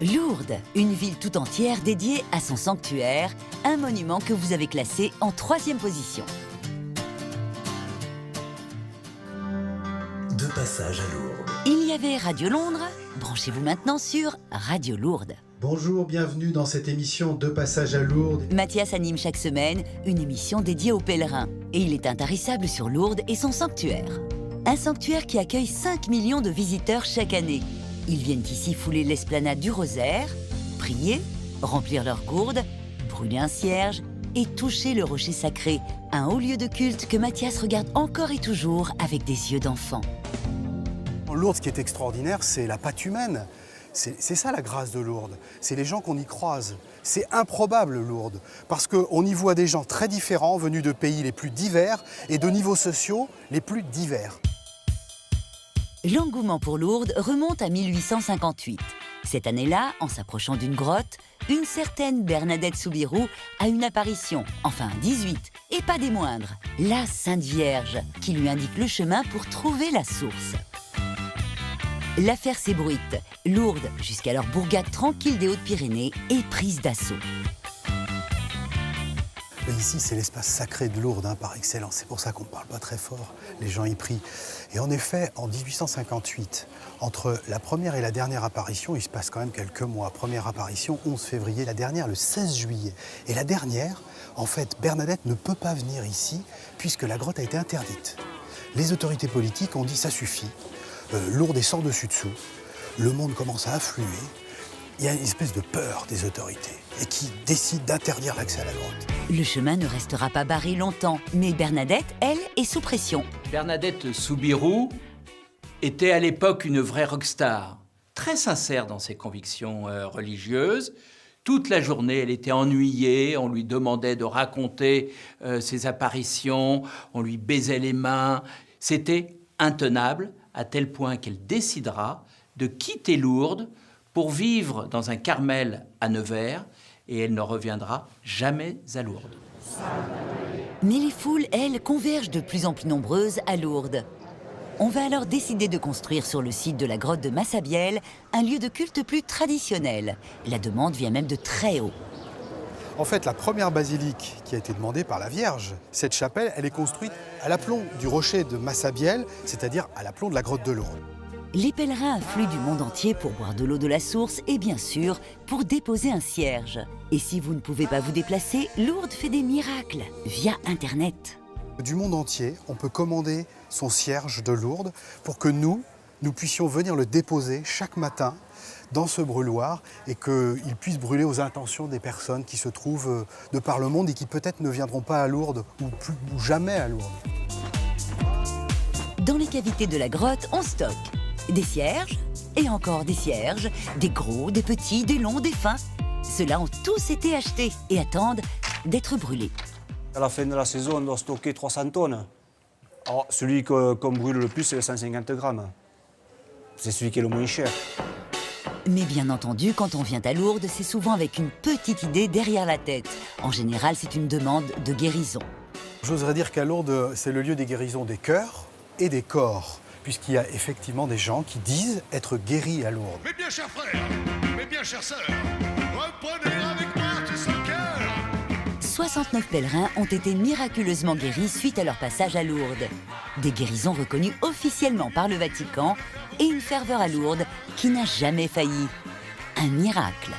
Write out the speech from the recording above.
Lourdes, une ville tout entière dédiée à son sanctuaire, un monument que vous avez classé en 3e position. De passage à Lourdes. Il y avait Radio Londres, branchez-vous maintenant sur Radio Lourdes. Bonjour, bienvenue dans cette émission De passage à Lourdes. Mathias anime chaque semaine une émission dédiée aux pèlerins et il est intarissable sur Lourdes et son sanctuaire. Un sanctuaire qui accueille 5 millions de visiteurs chaque année. Ils viennent ici fouler l'esplanade du Rosaire, prier, remplir leurs gourdes, brûler un cierge et toucher le rocher sacré, un haut lieu de culte que Mathias regarde encore et toujours avec des yeux d'enfant. En Lourdes, ce qui est extraordinaire, c'est la patte humaine. C'est ça la grâce de Lourdes, c'est les gens qu'on y croise. C'est improbable Lourdes, parce qu'on y voit des gens très différents, venus de pays les plus divers et de niveaux sociaux les plus divers. L'engouement pour Lourdes remonte à 1858. Cette année-là, en s'approchant d'une grotte, une certaine Bernadette Soubirous a une apparition, enfin 18, et pas des moindres, la Sainte Vierge, qui lui indique le chemin pour trouver la source. L'affaire s'ébruite. Lourdes, jusqu'alors bourgade tranquille des Hautes-Pyrénées, est prise d'assaut. Et ici, c'est l'espace sacré de Lourdes, par excellence. C'est pour ça qu'on ne parle pas très fort. Les gens y prient. Et en effet, en 1858, entre la première et la dernière apparition, il se passe quand même quelques mois. Première apparition, 11 février. La dernière, le 16 juillet. Et la dernière, en fait, Bernadette ne peut pas venir ici puisque la grotte a été interdite. Les autorités politiques ont dit ça suffit. Lourdes est sans dessus-dessous. Le monde commence à affluer. Il y a une espèce de peur des autorités et qui décident d'interdire l'accès à la grotte. Le chemin ne restera pas barré longtemps, mais Bernadette, elle, est sous pression. Bernadette Soubirous était à l'époque une vraie rockstar, très sincère dans ses convictions religieuses. Toute la journée, elle était ennuyée, on lui demandait de raconter ses apparitions, on lui baisait les mains. C'était intenable, à tel point qu'elle décidera de quitter Lourdes pour vivre dans un Carmel à Nevers, et elle ne reviendra jamais à Lourdes. Mais les foules, elles, convergent de plus en plus nombreuses à Lourdes. On va alors décider de construire sur le site de la grotte de Massabielle un lieu de culte plus traditionnel. La demande vient même de très haut. En fait, la première basilique qui a été demandée par la Vierge, cette chapelle, elle est construite à l'aplomb du rocher de Massabielle, c'est-à-dire à l'aplomb de la grotte de Lourdes. Les pèlerins affluent du monde entier pour boire de l'eau de la source et bien sûr pour déposer un cierge. Et si vous ne pouvez pas vous déplacer, Lourdes fait des miracles via Internet. Du monde entier, on peut commander son cierge de Lourdes pour que nous puissions venir le déposer chaque matin dans ce brûloir et qu'il puisse brûler aux intentions des personnes qui se trouvent de par le monde et qui peut-être ne viendront pas à Lourdes ou jamais à Lourdes. Dans les cavités de la grotte, on stocke des cierges et encore des cierges, des gros, des petits, des longs, des fins. Ceux-là ont tous été achetés et attendent d'être brûlés. À la fin de la saison, on doit stocker 300 tonnes. Alors, celui qu'on brûle le plus, c'est le 150 grammes. C'est celui qui est le moins cher. Mais bien entendu, quand on vient à Lourdes, c'est souvent avec une petite idée derrière la tête. En général, c'est une demande de guérison. J'oserais dire qu'à Lourdes, c'est le lieu des guérisons des cœurs et des corps, puisqu'il y a effectivement des gens qui disent être guéris à Lourdes. Mes bien chers frères, mes bien chères sœurs, reprenez avec moi tout son cœur. 69 pèlerins ont été miraculeusement guéris suite à leur passage à Lourdes. Des guérisons reconnues officiellement par le Vatican et une ferveur à Lourdes qui n'a jamais failli. Un miracle.